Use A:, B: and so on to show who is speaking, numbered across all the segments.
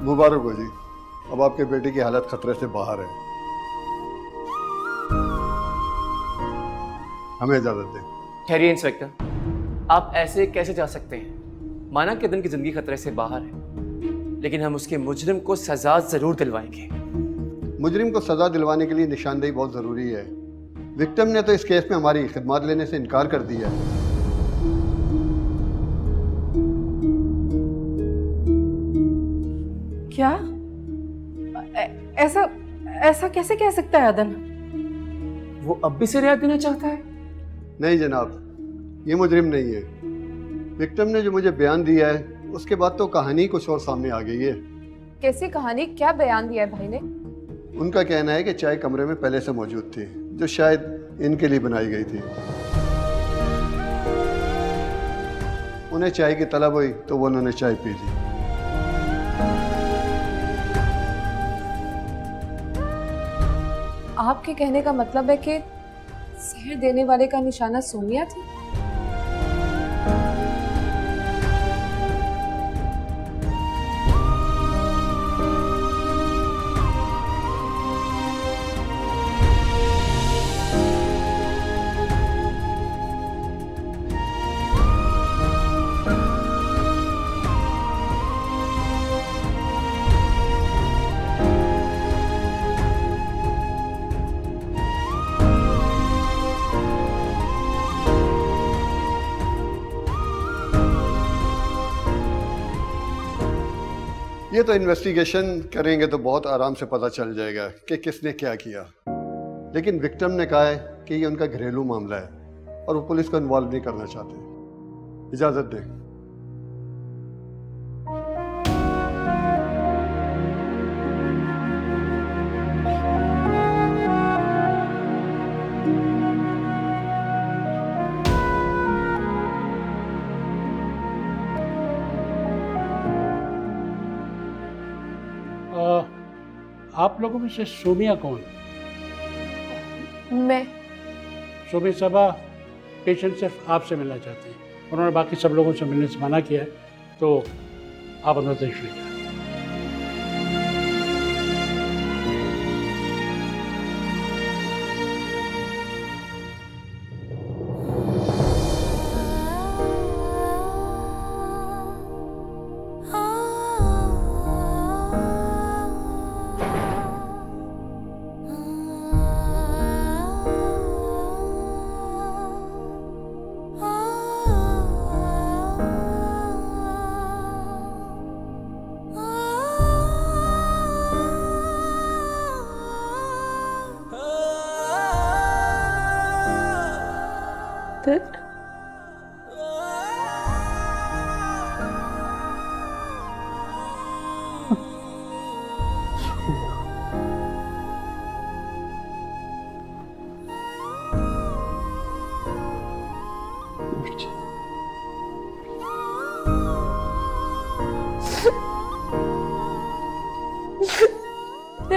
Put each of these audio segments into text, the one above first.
A: मुबारक हो जी, अब आपके बेटे की हालत खतरे से बाहर है। हमें इजाजत दें।
B: ठहरिए इंस्पेक्टर, आप ऐसे कैसे जा सकते हैं? माना कि दिन की जिंदगी खतरे से बाहर है, लेकिन हम उसके मुजरिम को सजा जरूर दिलवाएंगे।
A: मुजरिम को सजा दिलवाने के लिए निशानदेही बहुत ज़रूरी है। विक्टिम ने तो इस केस में हमारी खिदमत लेने से इनकार कर दिया है।
C: क्या? ऐसा ऐसा कैसे कह सकता है अदन?
B: वो अब भी से रियायत देना चाहता है?
A: नहीं जनाब, ये मुजरिम नहीं है। विक्टिम ने जो मुझे बयान दिया है उसके बाद तो कहानी कुछ और सामने आ गई है।
D: कैसी कहानी? क्या बयान दिया है भाई ने?
A: उनका कहना है कि चाय कमरे में पहले से मौजूद थी, जो शायद इनके लिए बनाई गई थी। उन्हें चाय की तलब हुई तो वो उन्होंने चाय पी ली।
D: आपके कहने का मतलब है कि जहर देने वाले का निशाना सोनिया थी?
A: ये तो इन्वेस्टिगेशन करेंगे तो बहुत आराम से पता चल जाएगा कि किसने क्या किया। लेकिन विक्टिम ने कहा है कि ये उनका घरेलू मामला है और वो पुलिस को इन्वॉल्व नहीं करना चाहते। इजाजत दें।
E: आप लोगों में से सोमिया कौन?
D: मैं।
E: सोमिया साहबा, पेशेंट सिर्फ आपसे मिलना चाहते हैं। उन्होंने बाकी सब लोगों से मिलने से मना किया है, तो आप अंदर तशरीफ ले जाएं।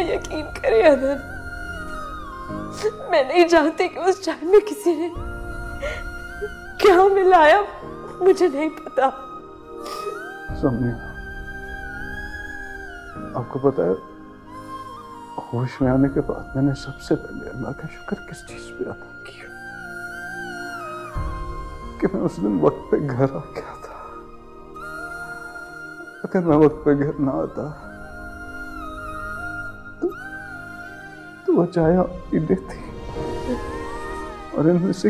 C: यकीन करें अदन, मैं नहीं जानती कि उस चाय में किसी ने क्या मिलाया, मुझे नहीं पता।
F: सोनिया, आपको पता है, होश में आने के बाद मैंने सबसे पहले अल्लाह का शुक्र किस चीज पे अदा किया कि मैं उस दिन वक्त पे घर आ गया था। अगर मैं वक्त पे घर ना आता तो वो चाय पी लेती और इनमें से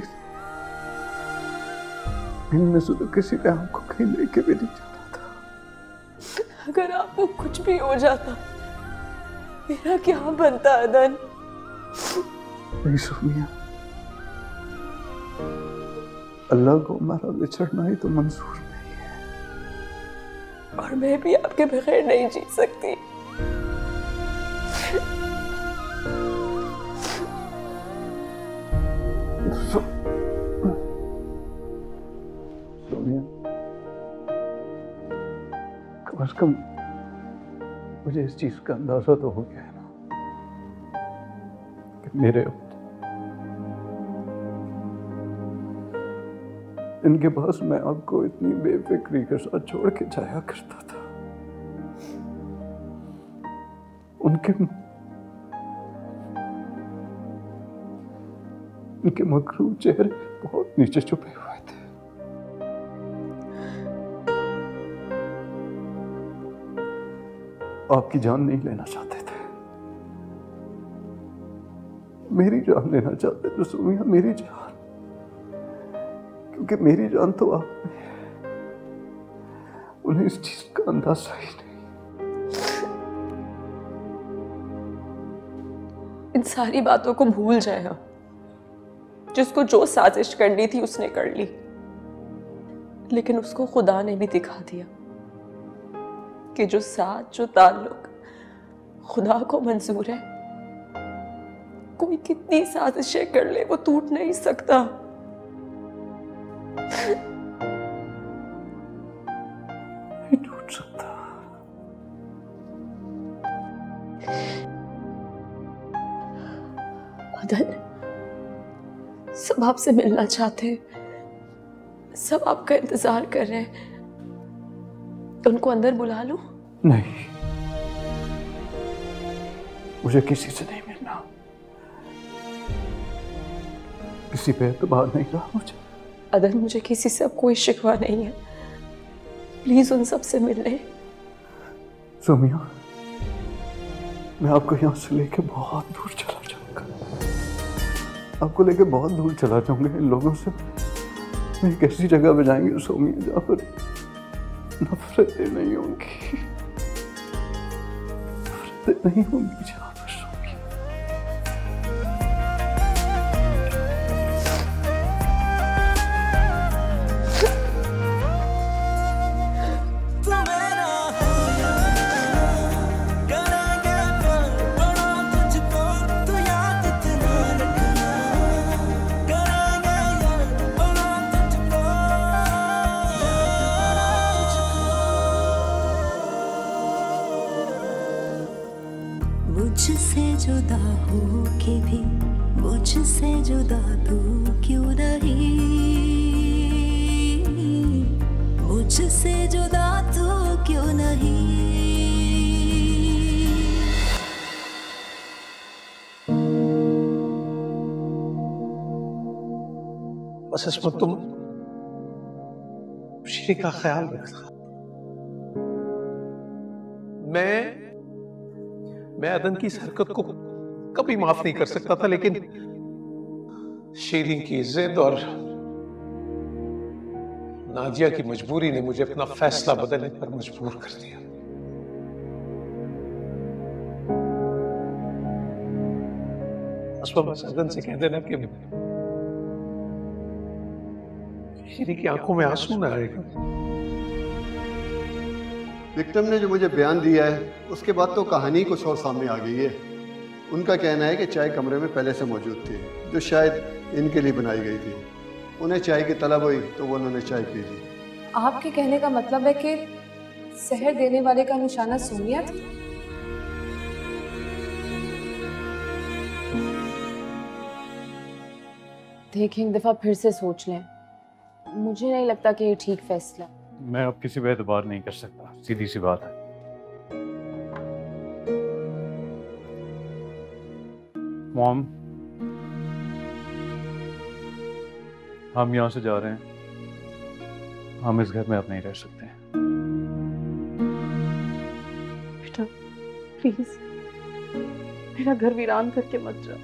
F: तो किसी ने हमको कहीं लेके भी नहीं जाना था।
C: अगर आपको कुछ भी हो जाता, मेरा क्या बनता अदन?
F: नहीं सोनिया, अल्लाह को हमारा बिछड़ना ही तो मंजूर नहीं है।
C: और मैं भी आपके बगैर नहीं जी सकती।
F: सोनिया, कम से कम मुझे इस चीज का अंदाजा तो हो गया है ना कि मेरे इनके पास मैं आपको इतनी बेफिक्री के साथ छोड़ के जाया करता था। उनके मकरूर चेहरे बहुत नीचे छुपे हुए थे। आपकी जान नहीं लेना चाहते थे, मेरी जान लेना चाहते थे सुमिया, मेरी जान, क्योंकि मेरी जान तो आप में है। उन्हें इस चीज का अंदाजा ही नहीं।
C: इन सारी बातों को भूल जाए आप। जिसको जो साजिश करनी थी उसने कर ली, लेकिन उसको खुदा ने भी दिखा दिया कि जो साथ, जो ताल्लुक खुदा को मंजूर है, कोई कितनी साजिशें कर ले वो टूट नहीं सकता।
F: नहीं टूट सकता।
C: अदन, सब आपसे मिलना चाहते हैं, सब आपका इंतजार कर रहे हैं। उनको अंदर बुला लूं?
F: नहीं, मुझे किसी से नहीं मिलना, किसी पे एतबार नहीं रहा मुझे।
C: अदन, मुझे किसी से अब कोई शिकवा नहीं है, प्लीज उन सब से मिल लें।
F: सुमिया, मैं आपको यहाँ से लेके बहुत दूर चला जाऊंगा, आपको लेके बहुत दूर चला जाऊंगा इन लोगों से। मैं एक ऐसी जगह पे जाएंगे सोमिया जहाँ पर नफरतें नहीं होंगी, नफरतें नहीं होंगी जहाँ पर सोमिया।
G: मुझसे जुदा हो के भी मुझसे जुदा तू क्यों नहीं, मुझसे जुदा तू क्यों नहीं।
H: बस इसमें तुम श्री का ख्याल रखना। मैं अदन की इस हरकत को कभी माफ नहीं कर सकता था, लेकिन शीरीन की जिद और नाजिया की मजबूरी ने मुझे अपना फैसला बदलने पर मजबूर कर दिया। बस अदन से कह देना कि शीरीन की आंखों में आंसू ना आएगा।
A: विक्टिम ने जो मुझे बयान दिया है उसके बाद तो कहानी कुछ और सामने आ गई है। उनका कहना है कि चाय कमरे में पहले से मौजूद थी, जो शायद इनके लिए बनाई गई थी। उन्हें चाय की तलब हुई तो वो उन्होंने चाय पी ली।
D: आपके कहने का मतलब है कि सहर देने वाले का निशाना सोनिया थी? देखिए, एक दफा फिर से सोच लें। मुझे नहीं लगता कि ये ठीक फैसला।
F: मैं अब किसी पे एतबार नहीं कर सकता, सीधी सी बात है। मॉम, हम यहाँ से जा रहे हैं, हम इस घर में अब नहीं रह सकते।
C: बेटा प्लीज मेरा घर वीरान करके मत जा।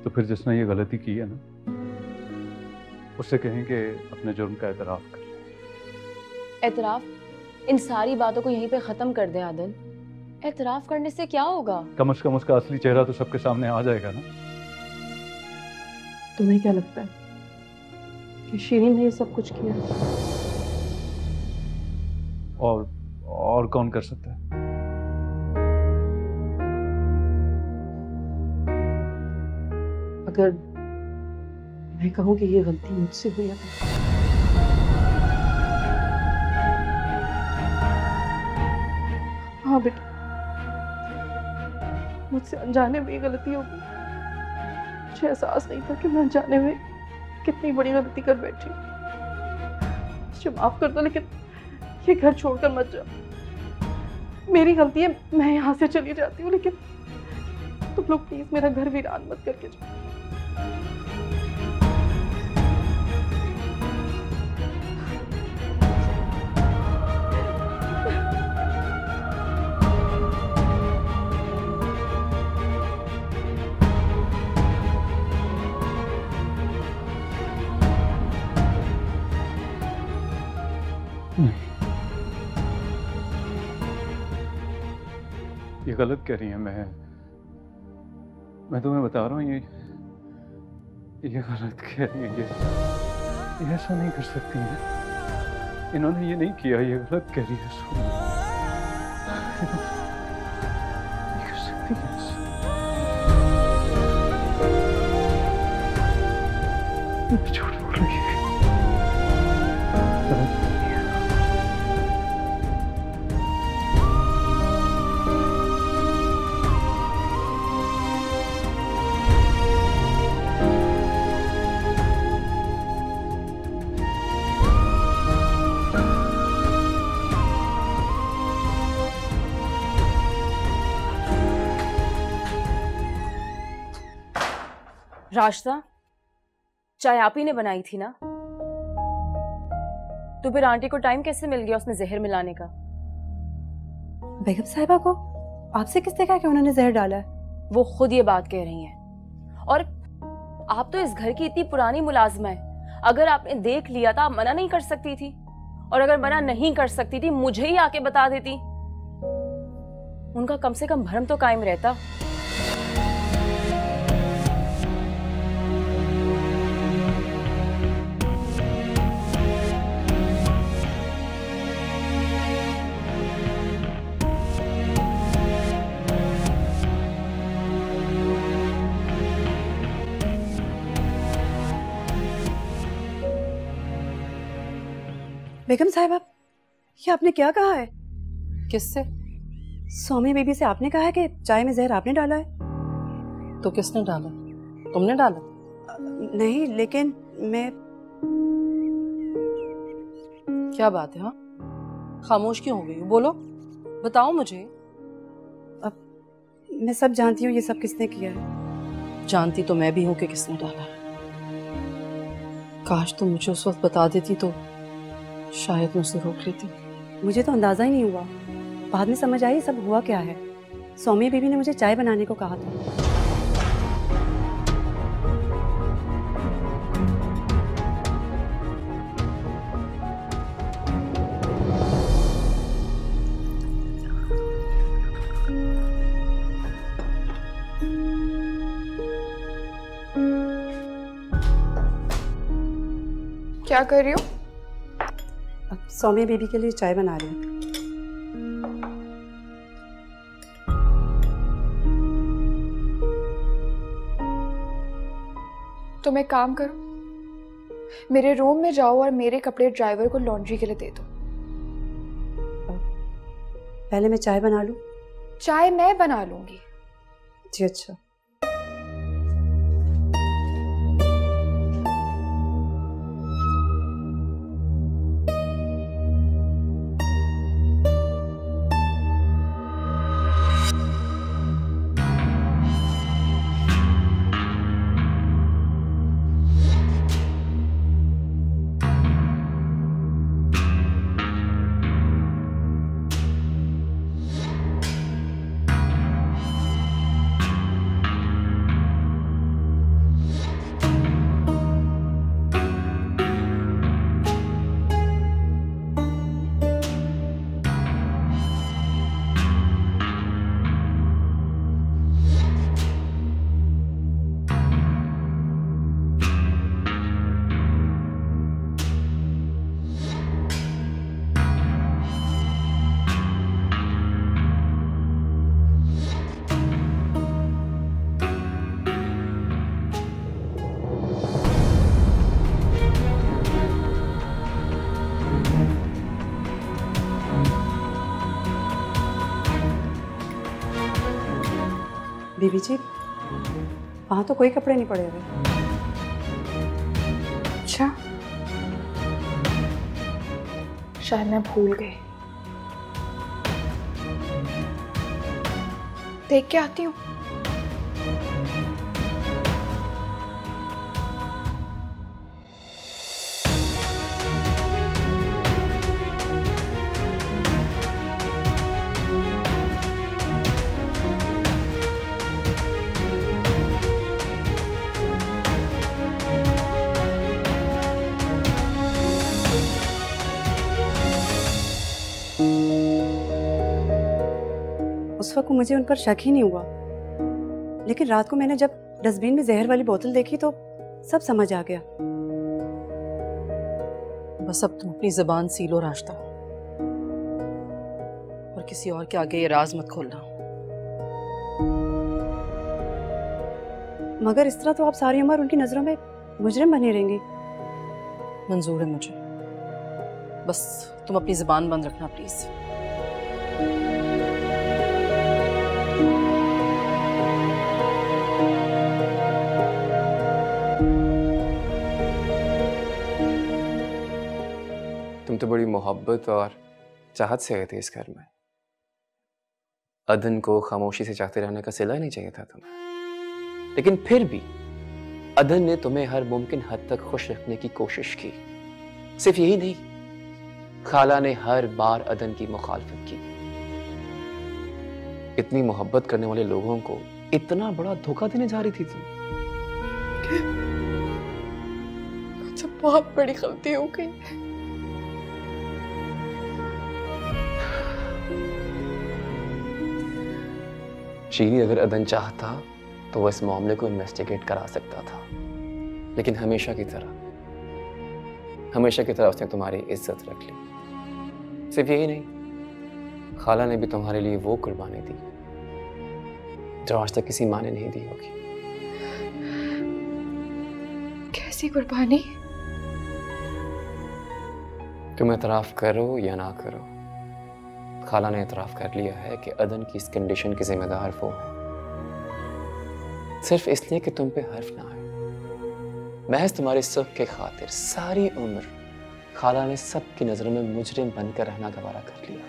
F: तो फिर जिसने ये गलती की है ना, उससे कहें कि अपने जुर्म का एतराफ कर।
D: एतराफ? इन सारी बातों को यहीं पे खत्म कर दे आदन। एतराफ करने से क्या होगा?
F: कम से कम उसका असली चेहरा तो सबके सामने आ जाएगा ना।
C: तुम्हें क्या लगता है कि शीरीन ने ये सब कुछ किया?
F: और कौन कर सकता है?
C: अगर मैं कहूँ कि ये गलती मुझसे हुई है, हाँ बेटा, मुझसे अनजाने में ये गलती होगी। मुझे एहसास नहीं था कि मैं अनजाने में कितनी बड़ी गलती कर बैठी। मुझे माफ कर दो, लेकिन ये घर छोड़कर मत जाओ। मेरी गलती है, मैं यहाँ से चली जाती हूँ, लेकिन तुम लोग प्लीज मेरा घर वीरान मत करके जाओ।
F: ये गलत कह रही है। मैं तुम्हें बता रहा हूँ, ये गलत कह रही है। ये ऐसा नहीं कर सकती है। इन्होंने ये नहीं किया, ये गलत कह रही है। नहीं कर सकती है। झूठ बोल रही है।
D: रास्ता चाय आप ही ने बनाई थी ना? तो फिर आंटी को टाइम कैसे मिल गया उसमें जहर मिलाने का?
I: बेगम साहिबा को आपसे किसने कहा कि उन्होंने जहर डाला है?
D: वो खुद ये बात कह रही हैं। और आप तो इस घर की इतनी पुरानी मुलाजिमा है, अगर आपने देख लिया था आप मना नहीं कर सकती थी, और अगर मना नहीं कर सकती थी मुझे ही आके बता देती, उनका कम से कम भरम तो कायम रहता।
I: बेगम साहिबा, ये आपने क्या कहा है?
J: किससे?
I: सौम्या बीबी से आपने कहा है कि चाय में जहर आपने डाला है।
J: तो किसने डाला? तुमने डाला?
I: नहीं, लेकिन मैं...
J: क्या बात है? हाँ, खामोश क्यों हो गई? बोलो, बताओ मुझे।
I: अब मैं सब जानती हूँ ये सब किसने किया है।
J: जानती तो मैं भी हूँ कि किसने डाला है। काश तुम मुझे उस वक्त बता देती तो शायद मैं उसे रोक लेती।
I: मुझे तो अंदाजा ही नहीं हुआ, बाद में समझ आई सब हुआ क्या है। सौम्या बीबी ने मुझे चाय बनाने को कहा था।
C: क्या कर रही हो?
I: अब सौम्या बीबी के लिए चाय बना रही हूँ।
C: तुम एक काम करो, मेरे रूम में जाओ और मेरे कपड़े ड्राइवर को लॉन्ड्री के लिए दे दो।
I: पहले मैं चाय बना लूँ?
C: चाय मैं बना लूंगी।
I: जी अच्छा। बीबी जी, वहां तो कोई कपड़े नहीं पड़े हुए।
C: अच्छा, शायद मैं भूल गई।
K: देख के आती हूँ।
I: उस वक्त मुझे उन पर शक ही नहीं हुआ, लेकिन रात को मैंने जब डस्टबिन में जहर वाली बोतल देखी तो सब समझ आ गया।
J: बस अब तुम अपनी जुबान सीलो रास्ता, और किसी और के आगे ये राज मत खोलना।
I: मगर इस तरह तो आप सारी उम्र उनकी नजरों में मुजरिम बनी रहेंगी।
J: मंजूर है मुझे, बस तुम अपनी जुबान बंद रखना प्लीज।
B: तुम तो बड़ी मोहब्बत और चाहत से गए थे इस घर में। अदन को खामोशी से चाहते रहने का सिला नहीं चाहिए था तुम्हें, लेकिन फिर भी अदन ने तुम्हें हर मुमकिन हद तक खुश रखने की कोशिश की। सिर्फ यही नहीं, खाला ने हर बार अदन की मुखालफत की। इतनी मोहब्बत करने वाले लोगों को इतना बड़ा धोखा देने जा रही थी तुम।
K: मुझसे बहुत बड़ी गलती हो गई।
B: शीरी, अगर अदन चाहता तो वह इस मामले को इन्वेस्टिगेट करा सकता था, लेकिन हमेशा की तरह उसने तुम्हारी इज्जत रख ली। सिर्फ यही नहीं, खाला ने भी तुम्हारे लिए वो कुर्बानी दी जो आज तक किसी माँ ने नहीं दी होगी।
K: कैसी कुर्बानी?
B: तुम एतराफ करो या ना करो, खाला ने एतराफ कर लिया है कि अदन की इस कंडीशन के जिम्मेदार वो है, सिर्फ इसलिए कि तुम पे हर्फ ना आए। महज तुम्हारे सुख के खातिर सारी उम्र खाला ने सबकी नजरों में मुजरिम बनकर रहना गवारा कर लिया।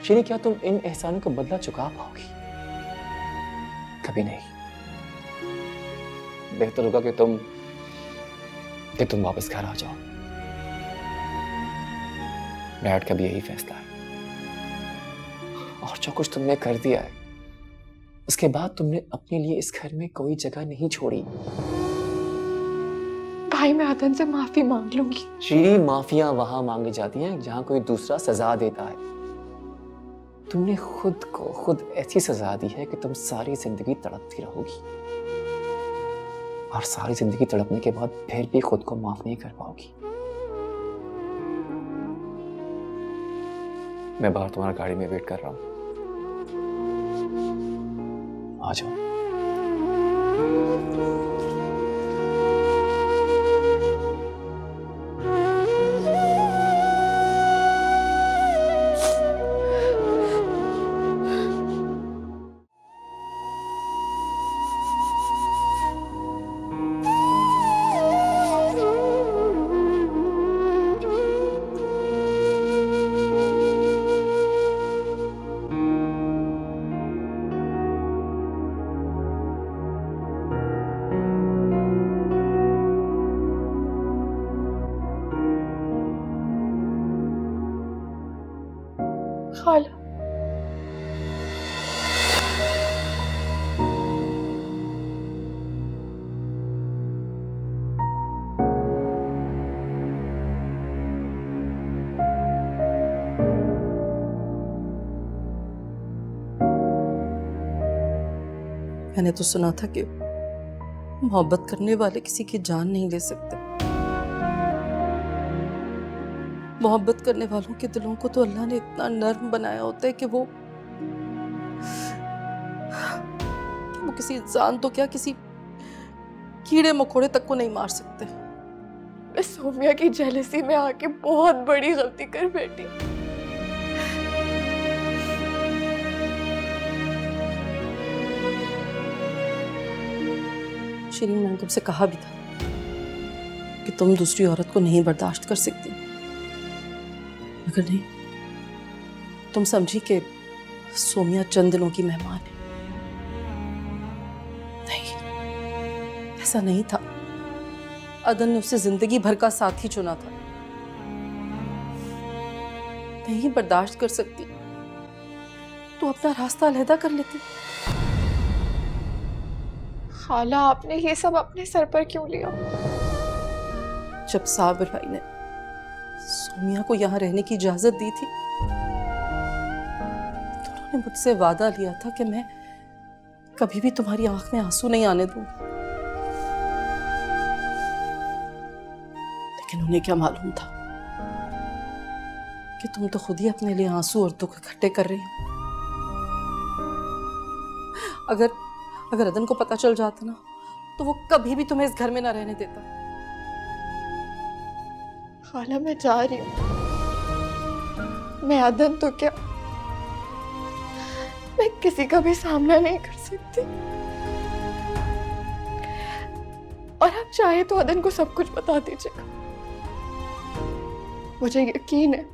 B: शीरी, क्या तुम इन एहसानों का बदला चुका पाओगी? कभी नहीं। बेहतर होगा कि तुम वापस घर आ जाओ। डैड का भी यही फैसला है, और जो कुछ तुमने कर दिया है उसके बाद तुमने अपने लिए इस घर में कोई जगह नहीं छोड़ी।
K: भाई, मैं अदन से माफी मांग लूंगी।
B: शीरी, माफियां वहां मांगी जाती हैं जहां कोई दूसरा सजा देता है। तुमने खुद को खुद ऐसी सजा दी है कि तुम सारी जिंदगी तड़पती रहोगी, और सारी जिंदगी तड़पने के बाद फिर भी खुद को माफ नहीं कर पाओगी। मैं बाहर तुम्हारा गाड़ी में वेट कर रहा हूं, आ जाओ।
K: खाला,
J: मैंने तो सुना था कि मोहब्बत करने वाले किसी की जान नहीं ले सकते। मोहब्बत करने वालों के दिलों को तो अल्लाह ने इतना नर्म बनाया होता है कि वो किसी इंसान तो क्या, किसी कीड़े मकोड़े तक को नहीं मार सकते।
K: मैं सोमिया की जेलसी में आके बहुत बड़ी गलती कर बैठी।
J: शिरीन, मैंने तुमसे कहा भी था कि तुम दूसरी औरत को नहीं बर्दाश्त कर सकती, मगर नहीं, तुम समझी कि सोमिया चंद दिनों की मेहमान है। नहीं, ऐसा नहीं था। अदन ने उसे जिंदगी भर का साथी चुना था। नहीं बर्दाश्त कर सकती तो अपना रास्ता अलहदा कर लेती।
K: खाला, आपने ये सब अपने सर पर क्यों लिया?
J: जब साबिर भाई ने सोमिया को यहाँ रहने की इजाजत दी थी तो उन्होंने मुझसे वादा लिया था कि मैं कभी भी तुम्हारी आंख में आंसू नहीं आने दूंगी। लेकिन उन्हें क्या मालूम था कि तुम तो खुद ही अपने लिए आंसू और दुख इकट्ठे कर रही हो। अगर अदन को पता चल जाता ना तो वो कभी भी तुम्हें इस घर में ना रहने देता।
K: खाला, मैं जा रही हूँ। मैं अदन तो क्या, मैं किसी का भी सामना नहीं कर सकती। और आप चाहे तो अदन को सब कुछ बता दीजिएगा। मुझे यकीन है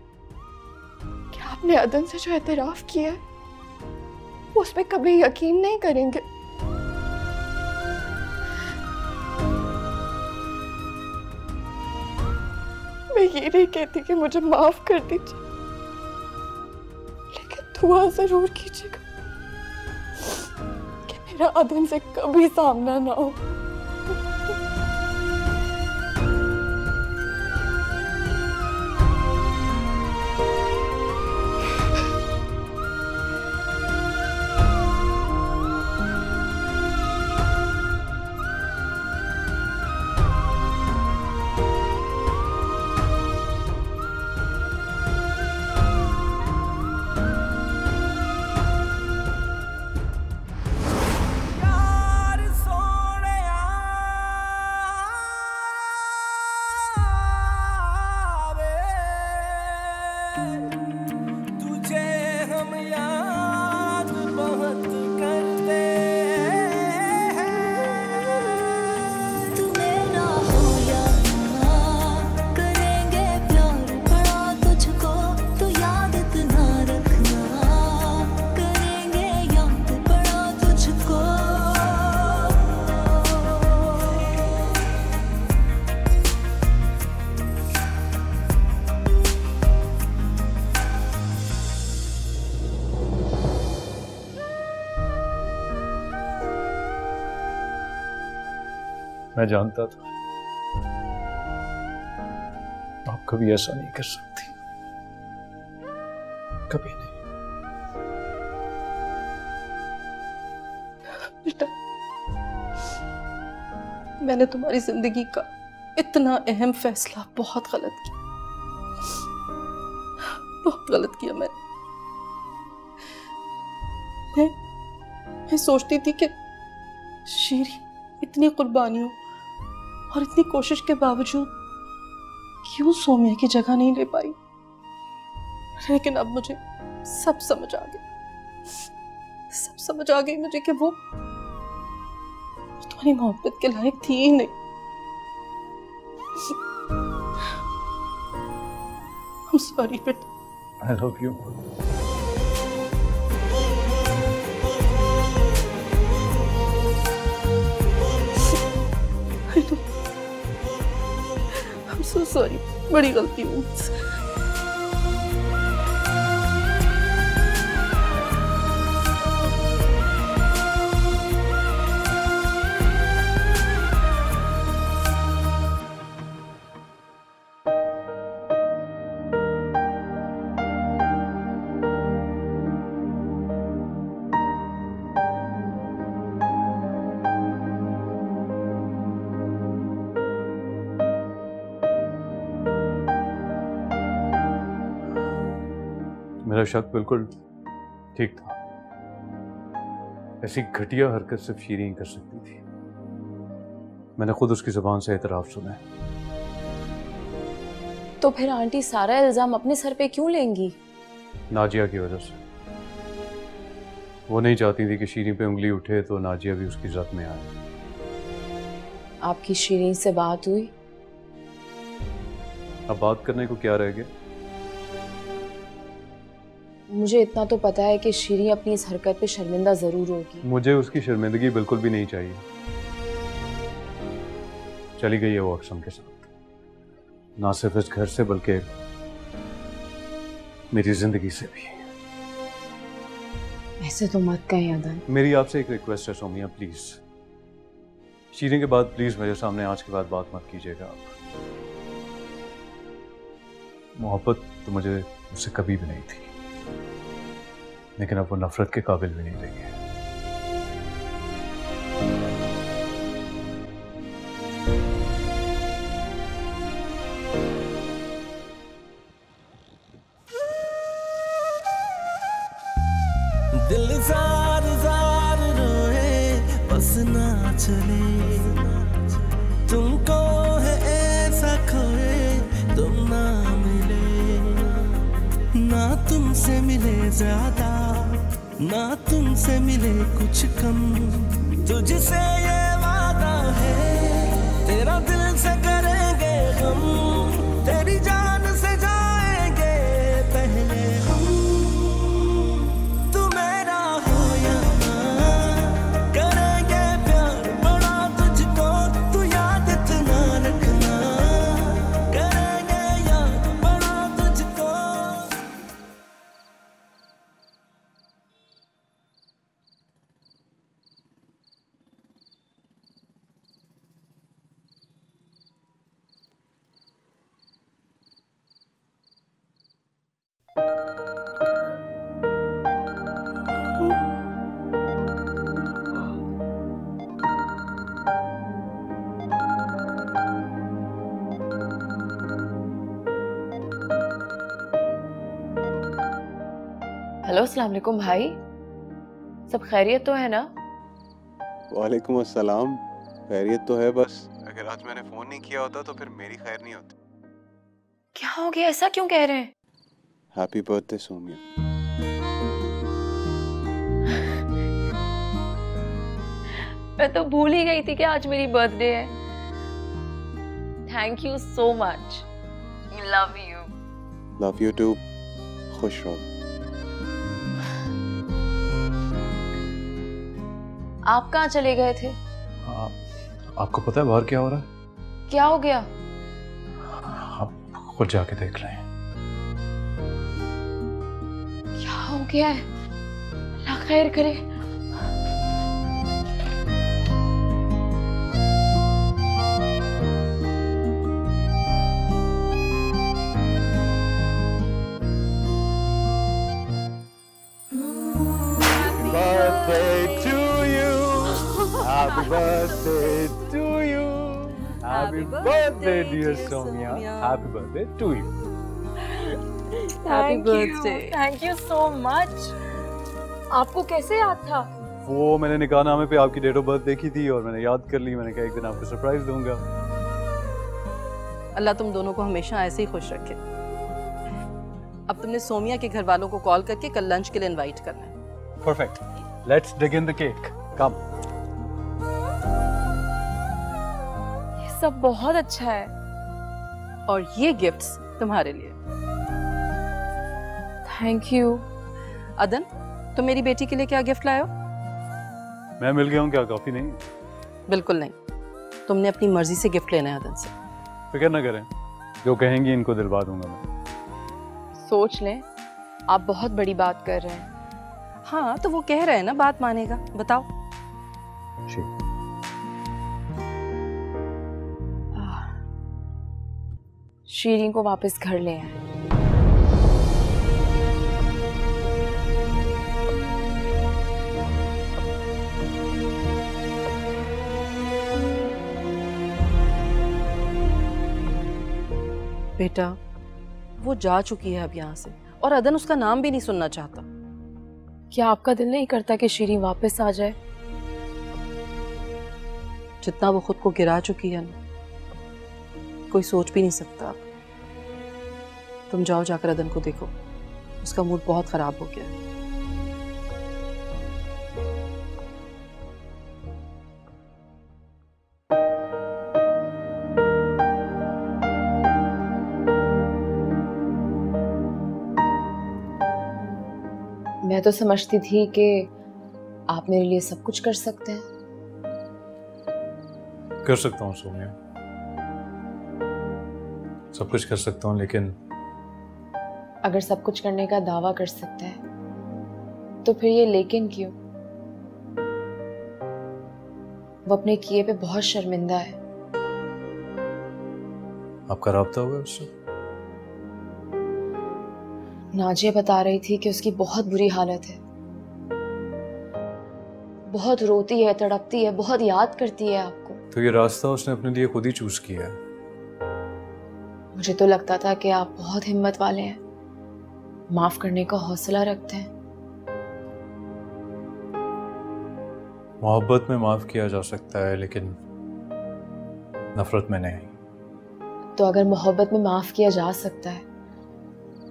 K: कि आपने अदन से जो एतराफ किया है वो उस पर कभी यकीन नहीं करेंगे। मैं ये नहीं कहती कि मुझे माफ कर दीजिए, लेकिन दुआ जरूर कीजिएगा कि मेरा अदन से कभी सामना ना हो।
F: मैं जानता था आप कभी ऐसा नहीं कर सकती, कभी नहीं।
J: बेटा, मैंने तुम्हारी जिंदगी का इतना अहम फैसला बहुत गलत किया, बहुत गलत किया। मैं सोचती थी कि शीरी इतनी कुर्बानियों और इतनी कोशिश के बावजूद क्यों सोमिया की जगह नहीं ले पाई। लेकिन अब मुझे सब समझ आ गया, सब समझ आ गई मुझे कि वो तुम्हारी मोहब्बत के लायक थी ही नहीं। I'm sorry, बेटा।
F: I love you.
J: I'm so sorry, बड़ी गलती हुई।
F: मेरा शक बिल्कुल ठीक था। ऐसी घटिया हरकत सिर्फ शीरी ही कर सकती थी। मैंने खुद उसकी जुबान से एतराफ सुना है।
D: तो फिर आंटी सारा इल्जाम अपने सर पे क्यों लेंगी?
F: नाजिया की वजह से। वो नहीं चाहती थी कि शीरी पे उंगली उठे तो नाजिया भी उसकी जद में आए।
D: आपकी शीरी से बात हुई?
F: अब बात करने को क्या रह गया?
D: मुझे इतना तो पता है कि शीरी अपनी इस हरकत पे शर्मिंदा जरूर होगी।
F: मुझे उसकी शर्मिंदगी बिल्कुल भी नहीं चाहिए। चली गई है वो अक्सम के साथ, ना सिर्फ इस घर से बल्कि मेरी जिंदगी से भी।
D: ऐसे तो मत कहें अदन।
F: मेरी आपसे एक रिक्वेस्ट है सोमिया, प्लीज शीरी के बाद प्लीज मेरे सामने आज के बाद बात मत कीजिएगा आप। मोहब्बत तो मुझे उससे कभी भी नहीं थी, लेकिन अब वो नफरत के काबिल भी नहीं रही है।
L: दिल जार जार रोए बस ना चले, तुमको है ऐसा खोए तुम ना मिले, ना तुमसे मिले ज्यादा ना तुमसे मिले कुछ कम, तुझसे ये वादा है तेरा दिल से करेंगे हम, तेरी जान से जाएंगे पहले हम, तू मेरा हो या ना करेंगे प्यार बड़ा तुझको, तू याद इतना रखना करेंगे याद बड़ा तुझको।
D: हेलो अस्सलाम वालेकुम भाई, सब खैरियत तो है ना?
M: वालेकुम अस्सलाम, खैरियत तो है, बस अगर आज मैंने फोन नहीं किया होता तो फिर मेरी खैर नहीं होती।
D: क्या हो गया, ऐसा क्यों कह रहे हैं?
M: Happy birthday Somiya.
D: मैं तो भूल ही गई थी कि आज मेरी बर्थडे है। Thank you so much, love you.
M: Love you too, खुश रहो।
D: आप कहाँ चले गए थे?
F: आपको पता है बाहर क्या हो रहा है?
D: क्या हो गया?
F: आप खुद जाके देख लें।
D: क्या हो गया है? अल्लाह खैर करे।
F: Birthday to you, happy birthday to you, happy birthday dear Soumya, happy birthday to you.
D: Happy birthday. Thank you so much. आपको कैसे याद था?
F: वो मैंने निकाहनामे पे आपकी डेट ऑफ बर्थ देखी थी और मैंने याद कर ली। मैंने कहा एक दिन आपको सरप्राइज दूंगा।
J: अल्लाह तुम दोनों को हमेशा ऐसे ही खुश रखे। अब तुमने सोमिया के घर वालों को कॉल करके कल लंच के लिए इनवाइट करना है।
F: Perfect. Let's dig in the cake. Come.
D: ये सब बहुत अच्छा है।
J: और ये गिफ्ट्स तुम्हारे लिए।
D: Thank you.
J: अदन, तुम मेरी बेटी के लिए क्या गिफ्ट लाए हो?
F: मैं मिल गया हूँ क्या? काफी नहीं?
J: बिल्कुल नहीं, तुमने अपनी मर्जी से गिफ्ट लेना है अदन से।
F: फिक्र न करें, जो कहेंगी इनको दिलवा दूंगा मैं।
D: सोच लें, आप बहुत बड़ी बात कर रहे हैं।
J: हाँ तो वो कह रहे हैं ना, बात मानेगा। बताओ।
D: शीरीन को वापस घर ले आए।
J: बेटा, वो जा चुकी है अब यहाँ से, और अदन उसका नाम भी नहीं सुनना चाहता।
D: क्या आपका दिल नहीं करता कि शीरीन वापस आ जाए?
J: जितना वो खुद को गिरा चुकी है ना, कोई सोच भी नहीं सकता। अब तुम जाओ, जाकर अदन को देखो, उसका मूड बहुत खराब हो गया है।
D: मैं तो समझती थी कि आप मेरे लिए सब कुछ कर सकते हैं।
N: कर सकता हूँ सोनिया, सब कुछ कर सकता हूँ, लेकिन
D: अगर सब कुछ करने का दावा कर सकता है तो फिर ये लेकिन क्यों? वो अपने किए पे बहुत शर्मिंदा है।
N: आपका राब्ता हुआ उससे?
D: नाजिया बता रही थी कि उसकी बहुत बुरी हालत है, बहुत रोती है, तड़पती है, बहुत याद करती है आपको।
N: तो ये रास्ता उसने अपने लिए खुद ही चूज किया है।
D: मुझे तो लगता था कि आप बहुत हिम्मत वाले हैं, माफ करने का हौसला रखते हैं।
N: मोहब्बत में माफ किया जा सकता है, लेकिन नफरत में नहीं।
D: तो अगर मोहब्बत में माफ किया जा सकता है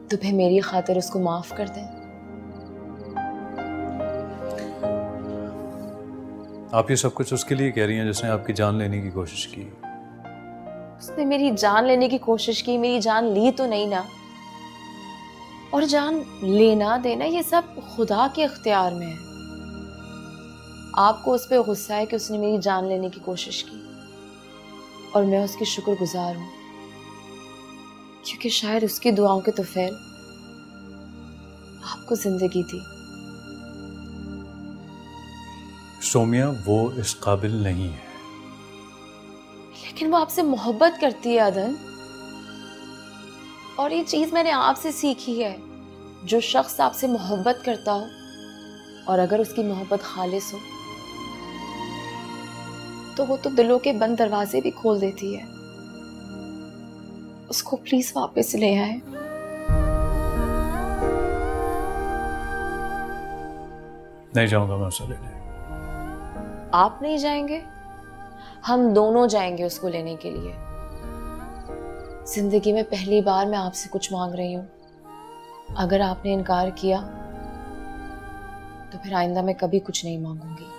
D: तो फिर मेरी खातिर उसको माफ कर दें।
N: आप ये सब कुछ उसके लिए कह रही हैं जिसने आपकी जान लेने की कोशिश की।
D: उसने मेरी जान लेने की कोशिश की, मेरी जान ली तो नहीं ना। और जान लेना देना ये सब खुदा के इख्तियार में है। आपको उस पर गुस्सा है कि उसने मेरी जान लेने की कोशिश की, और मैं उसकी शुक्रगुजार हूं, क्योंकि शायद उसकी दुआओं के तोफैल आपको जिंदगी दी।
N: सोमिया, वो इस काबिल नहीं है।
D: लेकिन वो आपसे मोहब्बत करती है अदन, और ये चीज मैंने आपसे सीखी है। जो शख्स आपसे मोहब्बत करता हो और अगर उसकी मोहब्बत खालिस हो तो वो तो दिलों के बंद दरवाजे भी खोल देती है। उसको प्लीज वापस ले आए।
N: नहीं जाऊंगा मैं उसे लेने।
D: आप नहीं जाएंगे? हम दोनों जाएंगे उसको लेने के लिए। जिंदगी में पहली बार मैं आपसे कुछ मांग रही हूं। अगर आपने इनकार किया तो फिर आइंदा मैं कभी कुछ नहीं मांगूंगी।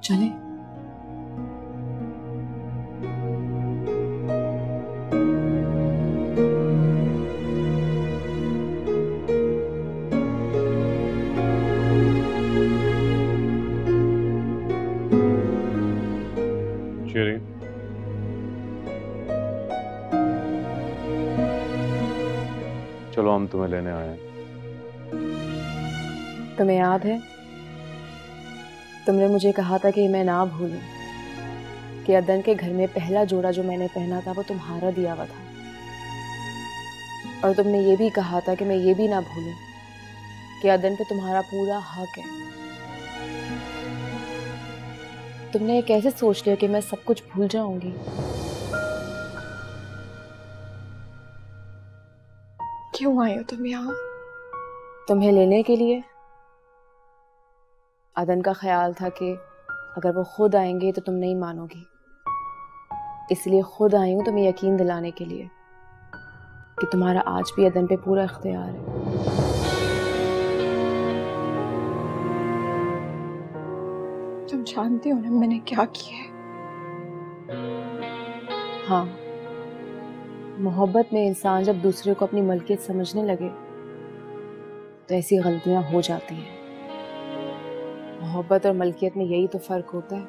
D: चले?
N: शेरी, चलो हम तुम्हें लेने आए हैं।
D: तुम्हें याद है तुमने मुझे कहा था कि मैं ना भूलूं कि अदन के घर में पहला जोड़ा जो मैंने पहना था वो तुम्हारा दिया हुआ था। और तुमने ये भी कहा था कि मैं ये भी ना भूलूं कि अदन पे तुम्हारा पूरा हक है। तुमने ये कैसे सोच लिया कि मैं सब कुछ भूल जाऊंगी?
K: क्यों आई हो तुम यहाँ?
D: तुम्हें लेने के लिए। अदन का ख्याल था कि अगर वो खुद आएंगे तो तुम नहीं मानोगी, इसलिए खुद आई हूं तुम्हें यकीन दिलाने के लिए कि तुम्हारा आज भी अदन पे पूरा इख्तियार है।
K: तुम जानती हो ना मैंने क्या किया है?
D: हाँ, मोहब्बत में इंसान जब दूसरे को अपनी मलकियत समझने लगे तो ऐसी गलतियां हो जाती हैं। मोहब्बत और मलकियत में यही तो फर्क होता है।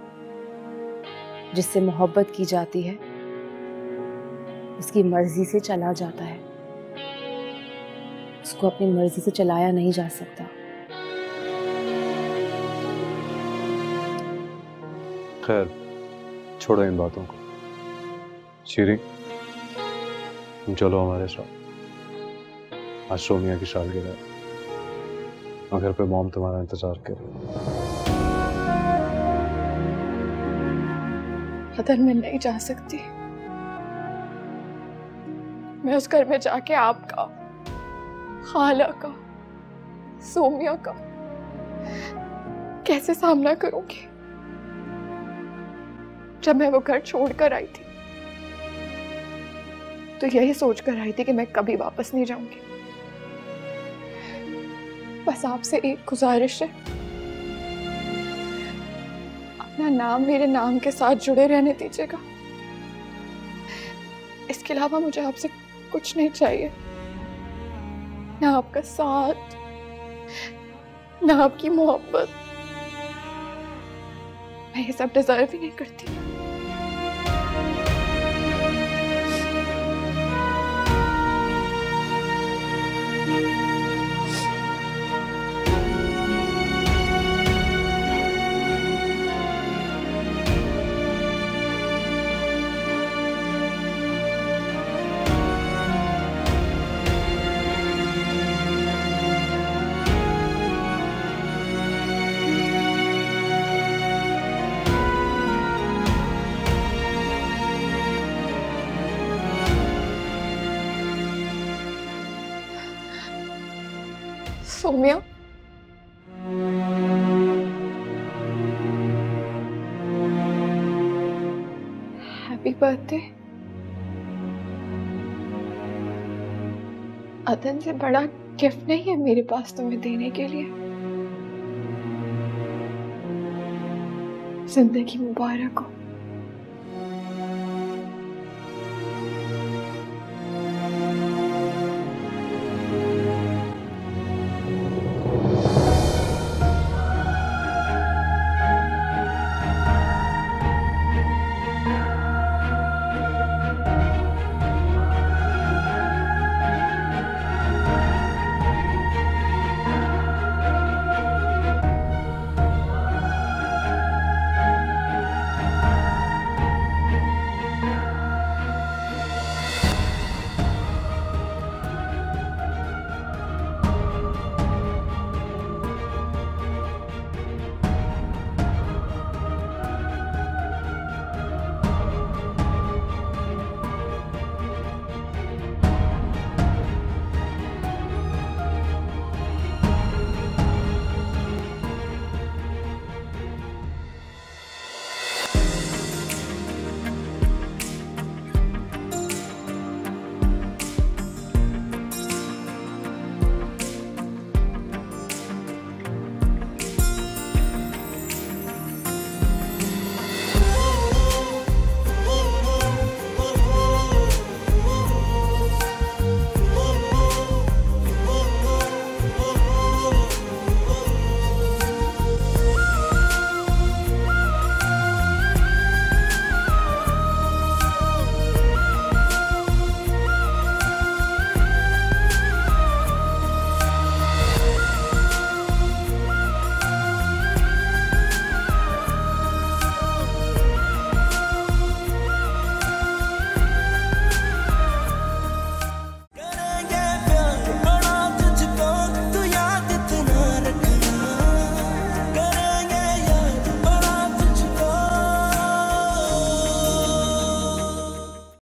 D: जिससे मोहब्बत की जाती है उसकी मर्जी से चला जाता है, उसको अपनी मर्जी से चलाया नहीं जा सकता।
N: खैर, छोड़ो इन बातों को। शीरी, तुम चलो हमारे साथ। आज सोनिया की सालगिरह है और घर पे मॉम तुम्हारा इंतजार कर रही है।
K: अदन मैं नहीं जा सकती। मैं उस घर में जाके आपका, खाला का, सोमिया का कैसे सामना करूंगी? जब मैं वो घर छोड़कर आई थी तो यही सोचकर आई थी कि मैं कभी वापस नहीं जाऊंगी। बस आपसे एक गुजारिश है, अपना नाम मेरे नाम के साथ जुड़े रहने दीजिएगा। इसके अलावा मुझे आपसे कुछ नहीं चाहिए, ना आपका साथ, ना आपकी मोहब्बत। मैं ये सब डिजर्व ही नहीं करती। सोमिया, हैप्पी बर्थडे। अदन से बड़ा गिफ्ट नहीं है मेरे पास तुम्हें देने के लिए। जिंदगी मुबारक हो।